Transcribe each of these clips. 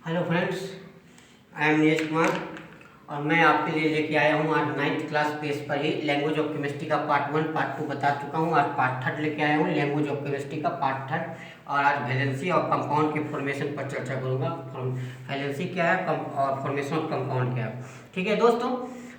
Hello friends, I am Neeraj Kumar और मैं आपके लिए लेके आया हूँ आज 9th क्लास बेस पर ही लैंग्वेज ऑफ केमिस्ट्री का पार्ट 1 पार्ट 2 बता चुका हूँ। आज पार्ट 3 लेके आया हूँ लैंग्वेज ऑफ केमिस्ट्री का पार्ट 3 और आज वैलेंसी और कंपाउंड के फॉर्मेशन पर चर्चा करूँगा। वैलेंसी क्या है और फॉर्मेशन ऑफ कंपाउंड क्या है। ठीक है दोस्तों,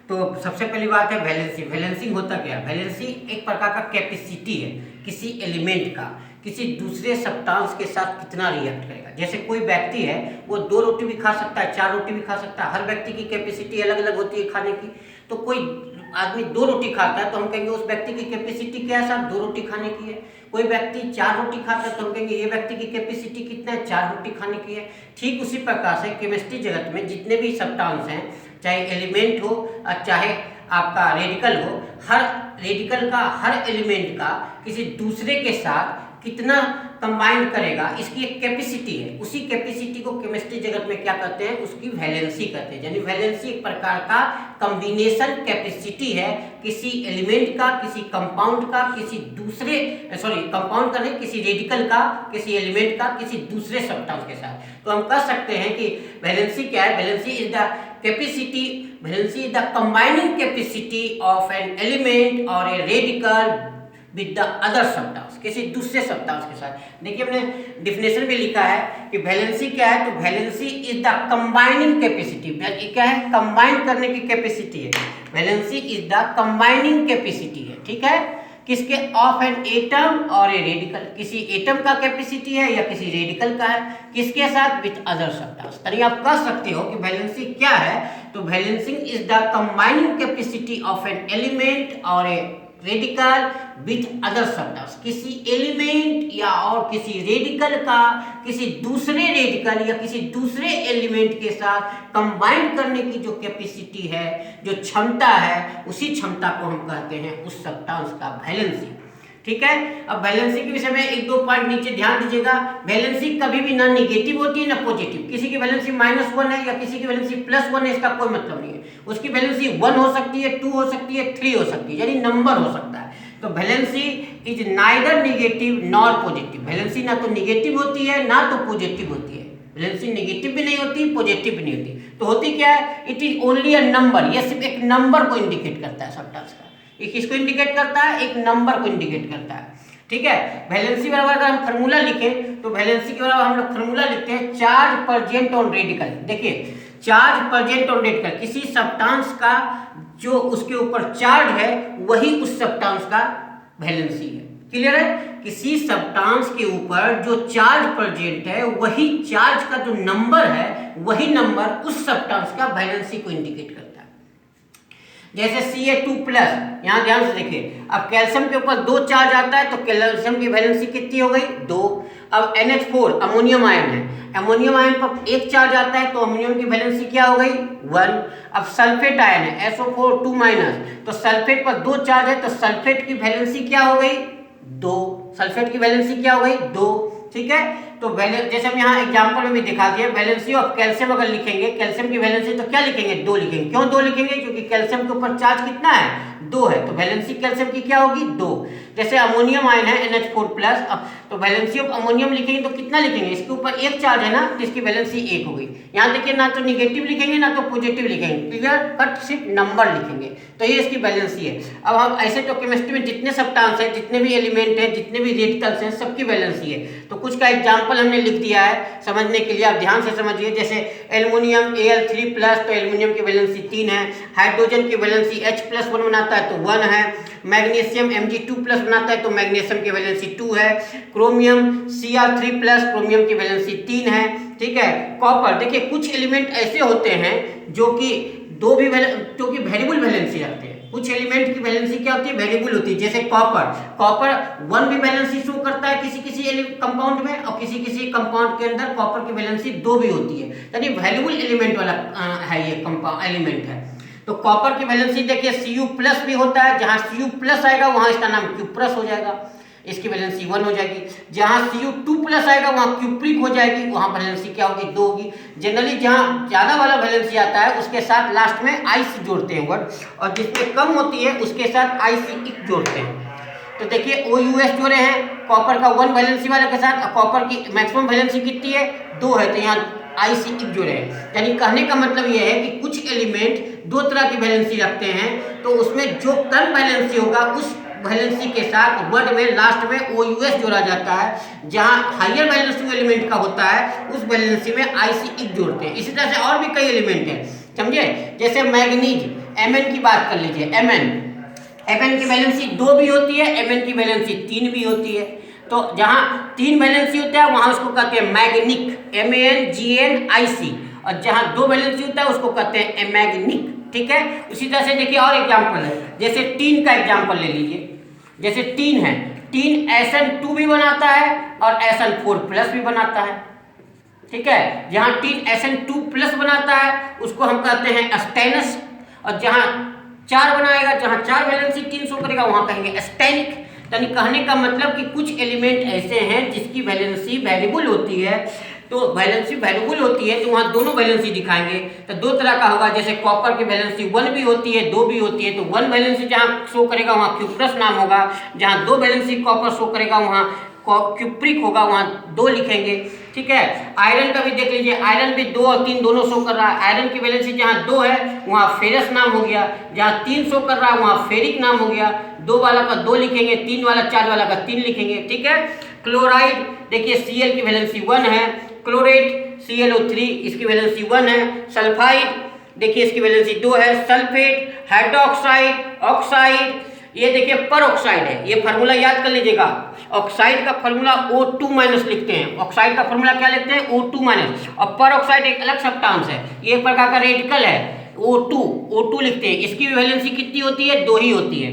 तो सबसे पहली बात है वैलेंसी। वैलेंसी होता क्या है? वैलेंसी एक प्रकार का कैपेसिटी है किसी एलिमेंट का किसी दूसरे सब्सटेंस के साथ कितना रिएक्ट करेगा। जैसे कोई व्यक्ति है वो 2 रोटी भी खा सकता है, 4 रोटी भी खा सकता है। हर व्यक्ति की कैपेसिटी अलग अलग होती है खाने की। तो कोई आदमी 2 रोटी खाता है तो हम कहेंगे उस व्यक्ति की कैपेसिटी क्या है साहब, 2 रोटी खाने की है। कोई व्यक्ति 4 रोटी खाता है तो हम कहेंगे ये व्यक्ति की कैपेसिटी कितना है, 4 रोटी खाने की है। ठीक उसी प्रकार से केमिस्ट्री जगत में जितने भी सब्सटेंस हैं, चाहे एलिमेंट हो और चाहे आपका रेडिकल हो, हर रेडिकल का हर एलिमेंट का किसी दूसरे के साथ कितना कंबाइन करेगा, इसकी एक कैपेसिटी है। उसी कैपेसिटी को केमिस्ट्री जगत में क्या कहते हैं, उसकी वैलेंसी कहते हैं। यानी वैलेंसी एक प्रकार का कॉम्बिनेशन कैपेसिटी है किसी एलिमेंट का, किसी कंपाउंड का, किसी दूसरे कंपाउंड का नहीं, किसी रेडिकल का, किसी एलिमेंट का, किसी दूसरे सब्सटेंस के साथ। तो हम कह सकते हैं कि वैलेंसी क्या है? Valency is the capacity, valency is the combining capacity of an element और a radical with the other substance, किसी दूसरे सब्सटेंस के साथ। देखिए हमने डिफिनेशन भी लिखा है कि वैलेंसी क्या है, तो valency is the combining capacity. क्या है? कंबाइन करने की कैपेसिटी है। Valency is the combining capacity है, ठीक है, किसके? ऑफ एन एटम और ए रेडिकल। किसी एटम का कैपेसिटी है या किसी रेडिकल का है, किसके साथ? With other substance. यानी आप कह सकते हो कि वैलेंसी क्या है, तो valency is the combining capacity of an element और a radical with other substance. किसी एलिमेंट या और किसी रेडिकल का किसी दूसरे रेडिकल या किसी दूसरे एलिमेंट के साथ कंबाइन करने की जो कैपेसिटी है, जो क्षमता है, उसी क्षमता को हम कहते हैं उस सब्सटेंस का वैलेंसी। ठीक है। अब वैलेंसी के विषय में 1-2 पॉइंट नीचे ध्यान दीजिएगा। वैलेंसी कभी भी ना नेगेटिव होती है ना पॉजिटिव। किसी की वैलेंसी -1 है या किसी की वैलेंसी +1 है, इसका कोई मतलब नहीं है। उसकी वैलेंसी 1 हो सकती है, 2 हो सकती है, 3 हो सकती है, यानी नंबर हो सकता है। तो valency is neither negative nor positive. Valency ना तो नेगेटिव होती है ना तो पॉजिटिव होती है। वैलेंसी नेगेटिव भी नहीं होती, पॉजिटिव भी नहीं होती। तो होती क्या है? It is only a number. यह सिर्फ एक नंबर को इंडिकेट करता है सब्सटेंस का। ये किसको इंडिकेट करता है? एक नंबर को इंडिकेट करता है। ठीक है। वैलेंसी बराबर अगर हम फार्मूला लिखें तो वैलेंसी के बराबर हम लोग फार्मूला लिखते हैं चार्ज प्रेजेंट ऑन रेडिकल। देखिए, चार्ज प्रेजेंट ऑन रेडिकल, किसी सब्सटेंस का जो उसके ऊपर चार्ज है वही उस सब्सटेंस का वैलेंसी है। क्लियर है? किसी सब्सटेंस के ऊपर जो चार्ज प्रेजेंट है वही चार्ज का जो नंबर है वही नंबर उस सब्सटेंस का वैलेंसी को इंडिकेट करता है। जैसे Ca2+, यहाँ ध्यान से देखिए। अब कैल्शियम के ऊपर 2 चार्ज आता है तो कैल्शियम की वैलेंसी कितनी हो गई? 2। अब NH4 अमोनियम आयन है, अमोनियम आयन पर 1 चार्ज आता है तो अमोनियम की वैलेंसी क्या हो गई? 1। अब सल्फेट आयन है SO4 2-, तो सल्फेट पर 2 चार्ज है तो सल्फेट की वैलेंसी क्या हो गई? 2। सल्फेट की वैलेंसी क्या हो गई? 2। ठीक है। तो जैसे हम यहाँ एग्जांपल में भी दिखा दिए, वैलेंसी ऑफ कैल्शियम अगर लिखेंगे, कैल्शियम की वैलेंसी तो क्या लिखेंगे? 2 लिखेंगे। क्यों 2 लिखेंगे? क्योंकि कैल्शियम के ऊपर चार्ज कितना है? 2 है, तो वैलेंसी कैल्शियम की क्या होगी? 2। जैसे अमोनियम आयन है NH4+, अब तो वैलेंसी ऑफ अमोनियम लिखेंगे तो कितना लिखेंगे? इसके ऊपर 1 चार्ज है ना, तो इसकी वैलेंसी 1 हो गई। यहाँ देखिए, ना तो निगेटिव लिखेंगे ना तो पॉजिटिव लिखेंगे, क्लियर कट, सिर्फ नंबर लिखेंगे, तो ये इसकी वैलेंसी है। अब हम ऐसे तो केमिस्ट्री में जितने सब्सटेंस है, जितने भी एलिमेंट है, जितने भी रेडिकल्स हैं, सबकी वैलेंसी है। तो कुछ का एग्जाम्पल हमने लिख दिया है समझने के लिए, आप ध्यान से समझिए। जैसे एल्युमिनियम Al3+, तो एल्युमिनियम की वैलेंसी 3 है। हाइड्रोजन की वैलेंसी H+1 बनाता है तो 1 है। मैग्नीशियम Mg2+ बनाता है तो मैग्नीशियम की वैलेंसी 2 है। क्रोमियम Cr3+, क्रोमियम की वैलेंसी 3 है। ठीक है। कॉपर, देखिए कुछ एलिमेंट ऐसे होते हैं जो कि वेरिएबल वैलेंसी रखते हैं। कुछ एलिमेंट की वैलेंसी क्या होती है? वेरिएबल होती है। जैसे कॉपर 1 भी वैलेंसी शो करता है किसी कंपाउंड में, और किसी कंपाउंड के अंदर कॉपर की वैलेंसी 2 भी होती है। यानी वेरिएबल एलिमेंट वाला है ये एलिमेंट है। तो कॉपर की वैलेंसी देखिए Cu+ भी होता है, जहां Cu+ आएगा वहां इसका नाम Cu+ हो जाएगा, इसकी वैलेंसी 1 हो जाएगी। जहां Cu2+ आएगा वहां क्यूप्रिक हो जाएगी, वहां वैलेंसी क्या होगी? 2 होगी। जनरली जहां ज्यादा वाला वैलेंसी आता है उसके साथ लास्ट में आईसी जोड़ते हैं वर्ड, और जिसमें कम होती है उसके साथ आईसी जोड़ते हैं। तो देखिए OUS जोड़े हैं कॉपर का 1 वैलेंसी वाले के साथ, और कॉपर की मैक्सिमम वैलेंसी कितनी है? 2 है, तो यहाँ IC जोड़ है। यानी कहने का मतलब यह है कि कुछ एलिमेंट दो तरह की वैलेंसी रखते हैं, तो उसमें जो कम वैलेंसी होगा उस वैलेंसी के साथ वर्ड में लास्ट में OUS जोड़ा जाता है। जहां हायर वैलेंसी एलिमेंट का होता है उस वैलेंसी में IC जोड़ते हैं। इसी तरह से और भी कई एलिमेंट हैं, समझे। जैसे मैग्नीज, Mn की बात कर लीजिए। Mn की वैलेंसी 2 भी होती है, Mn की वैलेंसी 3 भी होती है। तो जहां 3 वैलेंसी होता है वहां उसको कहते हैं मैग्निक, MANGNIC, और जहां 2 वैलेंसी होता है उसको कहते हैं अमैग्निक। ठीक है। उसी तरह से देखिए और एग्जाम्पल है, जैसे टीन का एग्जाम्पल ले लीजिए। जैसे टीन है, टीन SN2 भी बनाता है और SN4+ भी बनाता है। ठीक है। जहां टीन SN2+ बनाता है उसको हम कहते हैं स्टेनस, और जहां 4 बनाएगा, जहां 4 वैलेंसी 3 शो करेगा वहां कहेंगे स्टेनिक। यानी कहने का मतलब कि कुछ एलिमेंट ऐसे हैं जिसकी वैलेंसी वेरिएबल होती है, तो वैलेंसी वेरिएबल होती है तो वहाँ दोनों वैलेंसी दिखाएंगे। तो दो तरह का होगा, जैसे कॉपर की वैलेंसी 1 भी होती है 2 भी होती है, तो 1 वैलेंसी जहाँ शो करेगा वहाँ क्यूप्रस नाम होगा, जहाँ 2 वैलेंसी कॉपर शो करेगा वहाँ क्यूप्रिक होगा, वहाँ 2 लिखेंगे। ठीक है। आयरन का भी देख लीजिए, आयरन भी 2 और 3 दोनों शो कर रहा है। आयरन की वैलेंसी जहाँ 2 है वहाँ फेरस नाम हो गया, जहाँ 3 शो कर रहा है वहाँ फेरिक नाम हो गया। 2 वाला का 2 लिखेंगे, 3 वाला 4 वाला का 3 लिखेंगे। ठीक है। क्लोराइड देखिए Cl की वैलेंसी 1 है, क्लोरेट ClO3 इसकी वैलेंसी 1 है, सल्फाइड देखिए इसकी वैलेंसी 2 है, सल्फेट, हाइड्रोक्साइड, ऑक्साइड, ये देखिए पर ऑक्साइड है। ये फार्मूला याद कर लीजिएगा, ऑक्साइड का फार्मूला O2- लिखते हैं। ऑक्साइड का फार्मूला क्या लिखते हैं? O2-, और पर ऑक्साइड एक अलग सब्सटेंस है, ये एक प्रकार का रेडिकल है, O2 लिखते हैं। इसकी वैलेंसी कितनी होती है? 2 ही होती है।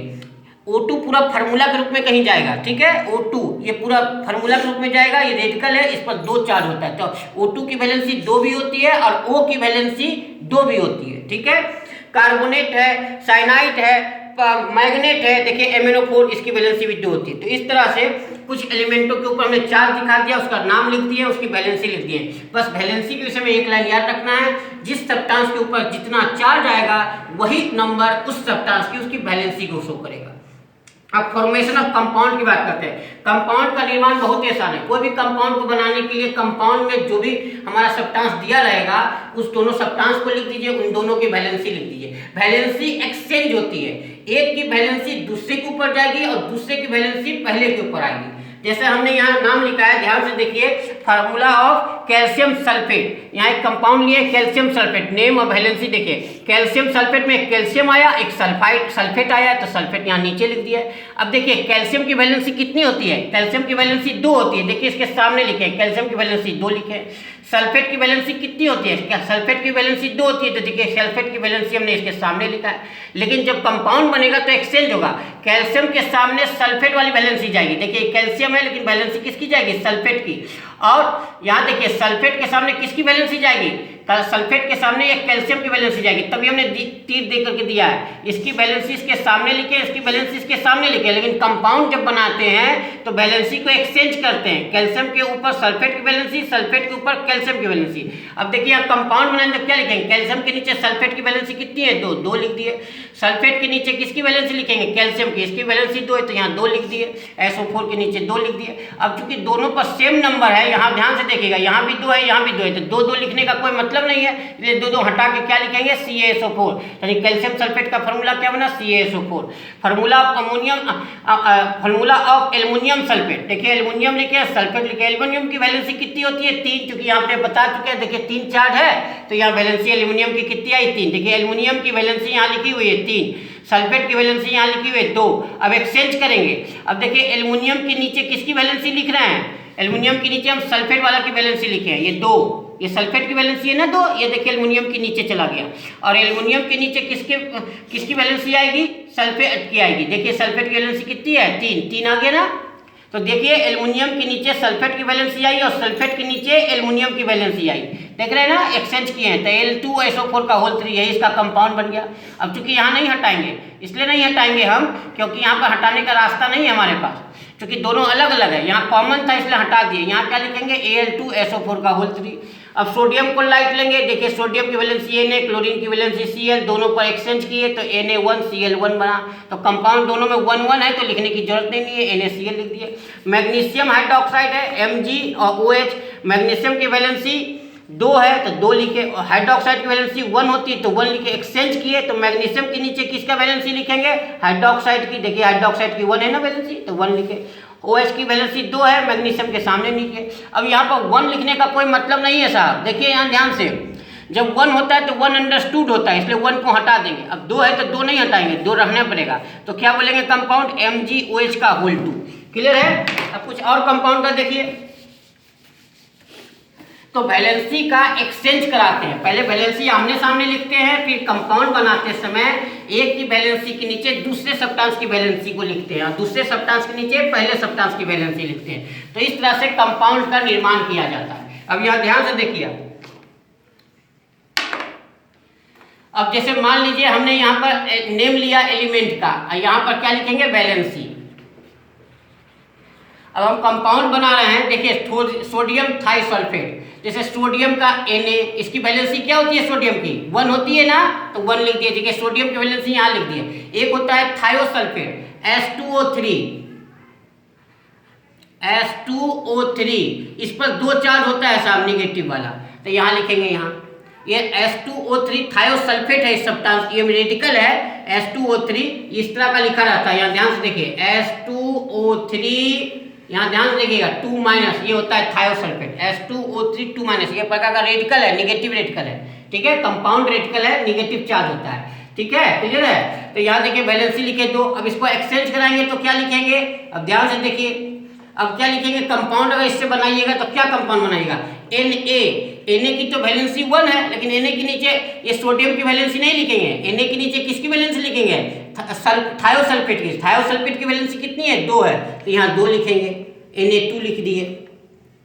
O2 पूरा फार्मूला के रूप में कहीं जाएगा। ठीक है। O2 ये पूरा फार्मूला के रूप में जाएगा, ये रेडिकल है, इस पर 2 चार्ज होता है, तो O2 की वैलेंसी 2 भी होती है और O की वैलेंसी 2 भी होती है। ठीक है। कार्बोनेट है, साइनाइड है, मैग्नेट है, देखिए MnO4 इसकी वैलेंसी भी 2 होती है। तो इस तरह से कुछ एलिमेंटों के ऊपर हमने चार्ज दिखा दिया, उसका नाम लिख दिया, उसकी वैलेंसी लिख दिए। बस वैलेंसी के विषय में एक लाइन याद रखना है, जिस सब्सटेंस के ऊपर जितना चार्ज आएगा वही नंबर उस सब्सटेंस की उसकी वैलेंसी को शो करेगा। अब फॉर्मेशन ऑफ कंपाउंड की बात करते हैं। कंपाउंड का निर्माण बहुत ही आसान है। कोई भी कंपाउंड को बनाने के लिए कंपाउंड में जो भी हमारा सब्सटेंस दिया रहेगा उस दोनों सब्सटेंस को लिख दीजिए, उन दोनों की वैलेंसी लिख दीजिए। वैलेंसी एक्सचेंज होती है, एक की वैलेंसी दूसरे के ऊपर जाएगी और दूसरे की वैलेंसी पहले के ऊपर आएगी। जैसे हमने यहाँ नाम लिखा है, ध्यान से देखिए, फार्मूला ऑफ कैल्शियम सल्फेट। यहाँ एक कंपाउंड लिए कैल्शियम सल्फेट, नेम और वैलेंसी देखिए। कैल्शियम सल्फेट में एक कैल्शियम आया, एक सल्फेट आया, तो सल्फेट यहाँ नीचे लिख दिया। अब देखिए कैल्शियम की वैलेंसी कितनी होती है? कैल्शियम की वैलेंसी 2 होती है, देखिए इसके सामने लिखे कैल्शियम की वैलेंसी 2 लिखे। सल्फेट की वैलेंसी कितनी होती है? क्या सल्फेट की वैलेंसी 2 होती है, तो देखिए सल्फेट की वैलेंसी हमने इसके सामने लिखा है। लेकिन जब कंपाउंड बनेगा तो एक्सचेंज होगा, कैल्शियम के सामने सल्फेट वाली वैलेंसी जाएगी। देखिए कैल्शियम है लेकिन वैलेंसी किसकी जाएगी? सल्फेट की। और यहाँ देखिए सल्फेट के सामने किसकी वैलेंसी जाएगी? सल्फेट के सामने एक कैल्शियम की वैलेंसी जाएगी, तभी हमने तीर दे करके दिया है। इसकी वैलेंसी इसके सामने लिखे, इसकी वैलेंसी इसके सामने लिखे। लेकिन कंपाउंड जब बनाते हैं तो वैलेंसी को एक्सचेंज करते हैं, कैल्शियम के ऊपर सल्फेट की वैलेंसी, सल्फेट के ऊपर कैल्शियम की वैलेंसी। अब देखिए यहाँ कंपाउंड बनाने तो क्या लिखेंगे? कैल्शियम के नीचे सल्फेट की वैलेंसी कितनी है? 2 लिख दिए। सल्फेट के नीचे किसकी वैलेंसी लिखेंगे? कैल्शियम की, इसकी वैलेंसी 2 है तो यहाँ 2 लिख दिए। SO4 के नीचे 2 लिख दिए। अब चूंकि दोनों पर सेम नंबर है, यहाँ ध्यान से देखिएगा, यहाँ भी 2 है यहाँ भी 2 है, तो 2 लिखने का कोई मतलब नहीं है, इसलिए 2 हटा के क्या लिखेंगे? CaSO4। यानी कैल्शियम सल्फेट का फार्मूला क्या बना? CaSO4। Formula of ammonium, formula of aluminium sulphate, देखिए एल्युमिनियम लिखे, सल्फेट लिखे। एल्युमिनियम की वैलेंसी कितनी होती है? 3, क्योंकि यहाँ पे बता चुके हैं, देखिए 3 चार्ज है तो यहाँ वैलेंसी एल्युमिनियम की कितनी आई? 3। देखिए एल्युमिनियम की वैलेंसी यहाँ लिखी हुई है 3, सल्फेट की वैलेंसी यहाँ लिखी हुई है 2। अब एक्सचेंज करेंगे। अब देखिए एल्युमिनियम के नीचे किसकी वैलेंसी लिख रहे हैं? एल्युमिनियम के नीचे हम सल्फेट वाला की वैलेंसी लिखे हैं, ये 2, ये सल्फेट की वैलेंसी है ना 2, ये देखिए एल्युमिनियम के नीचे चला गया। और एल्युमिनियम के नीचे किसकी वैलेंसी आएगी? सल्फेट की आएगी। देखिए सल्फेट की वैलेंसी कितनी है? 3 आ गया ना। तो देखिए एल्युमिनियम के नीचे सल्फेट की वैलेंसी आई और सल्फेट के नीचे एल्युमिनियम की वैलेंसी आई, देख रहे हैं ना, एक्सचेंज किए हैं। तो Al2SO4 का होल 3 यही इसका कंपाउंड बन गया। अब चूंकि यहाँ नहीं हटाएंगे, इसलिए नहीं हटाएंगे हम क्योंकि यहाँ पर हटाने का रास्ता नहीं है हमारे पास, क्योंकि दोनों अलग अलग है। यहाँ कॉमन था इसलिए हटा दिए। यहाँ क्या लिखेंगे? Al2SO4 का होल 3। अब सोडियम को लाइट लेंगे, देखिए सोडियम की वैलेंसी Na, क्लोरीन की वैलेंसी Cl, दोनों पर एक्सचेंज किए तो Na1Cl1 बना। तो कंपाउंड दोनों में 1 है तो लिखने की जरूरत नहीं है, NaCl लिख दिए। मैग्नीशियम हाइड्रोक्साइड है Mg और OH, मैग्नीशियम की वैलेंसी 2 है तो 2 लिखे। हाइड्रोक्साइड की वैलेंसी 1 होती है तो 1 लिखे। एक्सचेंज किए तो मैग्नीशियम के नीचे किसका वैलेंसी लिखेंगे? हाइड्रोक्साइड की। देखिए हाइड्रोक्साइड की 1 है ना वैलेंसी, तो 1 लिखे। OH की वैलेंसी 2 है, मैग्नीशियम के सामने लिखे। अब यहाँ पर 1 लिखने का कोई मतलब नहीं है साहब। देखिए यहाँ ध्यान से, जब 1 होता है तो 1 अंडरस्टूड होता है, इसलिए 1 को हटा देंगे। अब 2 है तो 2 नहीं हटाएंगे, 2 रखना पड़ेगा। तो क्या बोलेंगे? कंपाउंड MgOH का होल 2। क्लियर है? अब कुछ और कंपाउंड का देखिए। तो वैलेंसी का एक्सचेंज कराते हैं। पहले वैलेंसी आमने सामने लिखते हैं, फिर कंपाउंड बनाते समय एक की वैलेंसी के नीचे दूसरे सब्सटेंस की वैलेंसी को लिखते हैं और दूसरे सब्सटेंस के नीचे पहले सब्सटेंस की वैलेंसी लिखते हैं। तो इस तरह से कंपाउंड का निर्माण किया जाता है। अब यहाँ ध्यान से देखिए। अब जैसे मान लीजिए हमने यहाँ पर नेम लिया एलिमेंट का, यहाँ पर क्या लिखेंगे? वैलेंसी। अब हम कंपाउंड बना रहे हैं। देखिए सोडियम थाइसल्फेट, जैसे सोडियम का Na, इसकी वैलेंसी क्या होती है? सोडियम की 1 होती है ना, तो 1 लिख दिए। देखिए सोडियम की वैलेंसी यहाँ लिख दिए। एक होता है थायोसल्फेट H2O3, इस पर 2 चार्ज होता है साहब, निगेटिव वाला, तो यहाँ लिखेंगे। यहाँ ये H2O3 थायोसल्फेट है, इस सब्सटेंस, ये रेडिकल है H2O3, इस तरह का लिखा रहता है। यहाँ ध्यान से देखिए H2O3, यहाँ ध्यान से देखिएगा 2-, ये होता है थायोसल्फेट H2O3 2-, ये प्रकार का रेडिकल है, निगेटिव रेडिकल है। ठीक है, कंपाउंड रेडिकल है, निगेटिव चार्ज होता है। ठीक है, क्लियर है? तो यहाँ देखिए वैलेंसी लिखे 2। अब इसको एक्सचेंज कराएंगे तो क्या लिखेंगे? अब ध्यान से देखिए, अब क्या लिखेंगे? कंपाउंड अगर इससे बनाइएगा तो क्या कंपाउंड बनाइएगा? Na की तो वैलेंसी 1 है, लेकिन Na के नीचे ये सोडियम की वैलेंसी नहीं लिखेंगे। Na के नीचे किसकी वैलेंसी लिखेंगे? थायोसल्फेट की। थायोसल्फेट की वैलेंसी कितनी है? 2 है, तो यहाँ 2 लिखेंगे, Na2 लिख दिए।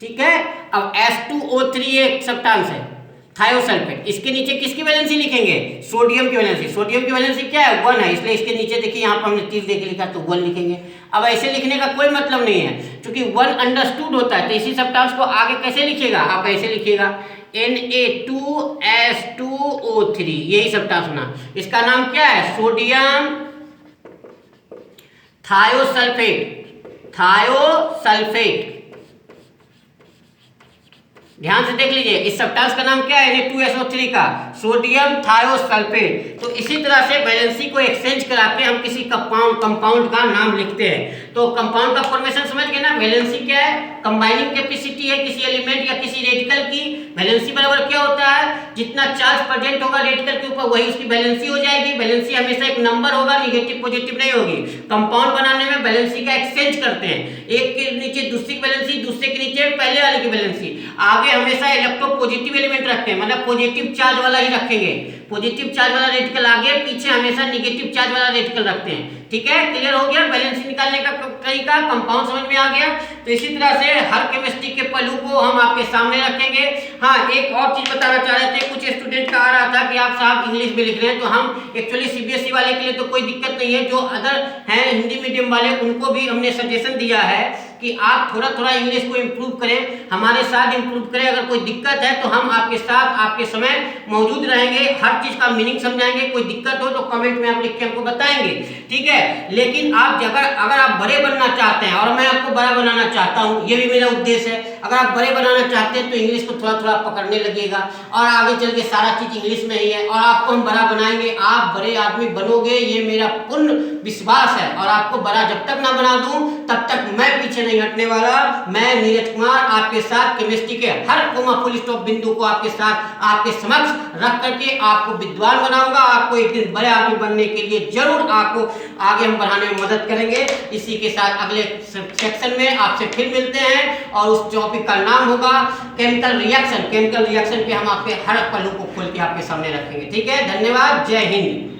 ठीक है, अब H2O3 एक सब्सटेंस है थायोसल्फेट, इसके नीचे किसकी वैलेंसी लिखेंगे? सोडियम की वैलेंसी। सोडियम की वैलेंसी क्या है? 1 है, इसलिए इसके नीचे देखिए यहाँ पर हमने 30 देके लिखा तो 1 लिखेंगे। अब ऐसे लिखने का कोई मतलब नहीं है, क्योंकि 1 अंडरस्टूड होता है, तो इसी सब्सटेंस को आगे कैसे लिखिएगा? आप ऐसे लिखिएगा Na2H2O3, यही सब्सटेंस ना, इसका नाम क्या है? Sodium thiosulphate. ध्यान से देख लीजिए, इस सब्सटेंस का नाम क्या है? Na2SO3 का सोडियम थायोसल्फेट। तो इसी तरह से वैलेंसी को एक्सचेंज करा के हम किसी कंपाउंड का नाम लिखते हैं। तो कंपाउंड का फॉर्मेशन समझ गए ना? वैलेंसी क्या है? कंबाइनिंग कैपेसिटी है किसी एलिमेंट या किसी रेडिकल की। वैलेंसी बराबर क्या होता है? जितना चार्ज प्रेजेंट होगा रेडिकल के ऊपर, वही उसकी वैलेंसी हो जाएगी। वैलेंसी हमेशा एक नंबर होगा, निगेटिव पॉजिटिव नहीं होगी। कंपाउंड बनाने में वैलेंसी का एक्सचेंज करते हैं, एक के नीचे दूसरी की वैलेंसी, दूसरे के नीचे पहले वाले की वैलेंसी। आगे हमेशा इलेक्ट्रोपॉजिटिव एलिमेंट रखते हैं, मतलब पॉजिटिव चार्ज वाला ही रखेंगे। पॉजिटिव चार्ज वाला रेडिकल आगे, पीछे हमेशा नेगेटिव चार्ज वाला रेडिकल रखते हैं। ठीक है, क्लियर हो गया? बैलेंस निकालने का तरीका, कंपाउंड समझ में आ गया। तो इसी तरह से हर केमिस्ट्री के पहलू को हम आपके सामने रखेंगे। हाँ, एक और चीज बताना चाह रहे थे, कुछ स्टूडेंट का आ रहा था कि आप साहब इंग्लिश में लिख रहे हैं, तो हम एक्चुअली सीबीएसई वाले के लिए तो कोई दिक्कत नहीं है, जो अदर हैं हिंदी मीडियम वाले, उनको भी हमने सजेशन दिया है कि आप थोड़ा थोड़ा इंग्लिश को इम्प्रूव करें, हमारे साथ इम्प्रूव करें। अगर कोई दिक्कत है तो हम आपके साथ आपके समय मौजूद रहेंगे, हर चीज का मीनिंग समझाएंगे। कोई दिक्कत हो तो कमेंट में आप लिख के हमको बताएंगे, ठीक है। लेकिन आप अगर आप बड़े बनना चाहते हैं और मैं आपको बड़ा बनाना चाहता हूं, ये भी मेरा उद्देश्य है। अगर आप बड़े बनाना चाहते हैं तो इंग्लिश को थोड़ा थोड़ा पकड़ने लगेगा और आगे चल के सारा चीज इंग्लिश में ही है, और आपको हम बड़ा बनाएंगे, आप बड़े आदमी बनोगे, ये मेरा पूर्ण विश्वास है। और आपको बड़ा जब तक ना बना दूं तब तक मैं पीछे नहीं हटने वाला। मैं नीरज कुमार आपके साथ केमिस्ट्री के हर कोमा फुल स्टॉप बिंदु को आपके साथ आपके समक्ष रख करके आपको विद्वान बनाऊंगा। आपको एक दिन बड़े आदमी बनने के लिए जरूर आपको आगे हम बढ़ाने में मदद करेंगे। इसी के साथ अगले सेक्शन में आपसे फिर मिलते हैं और उस टॉपिक का नाम होगा केमिकल रिएक्शन। केमिकल रिएक्शन पे हम आपके हर पहलू को खोल के आपके सामने रखेंगे, ठीक है। धन्यवाद, जय हिंद।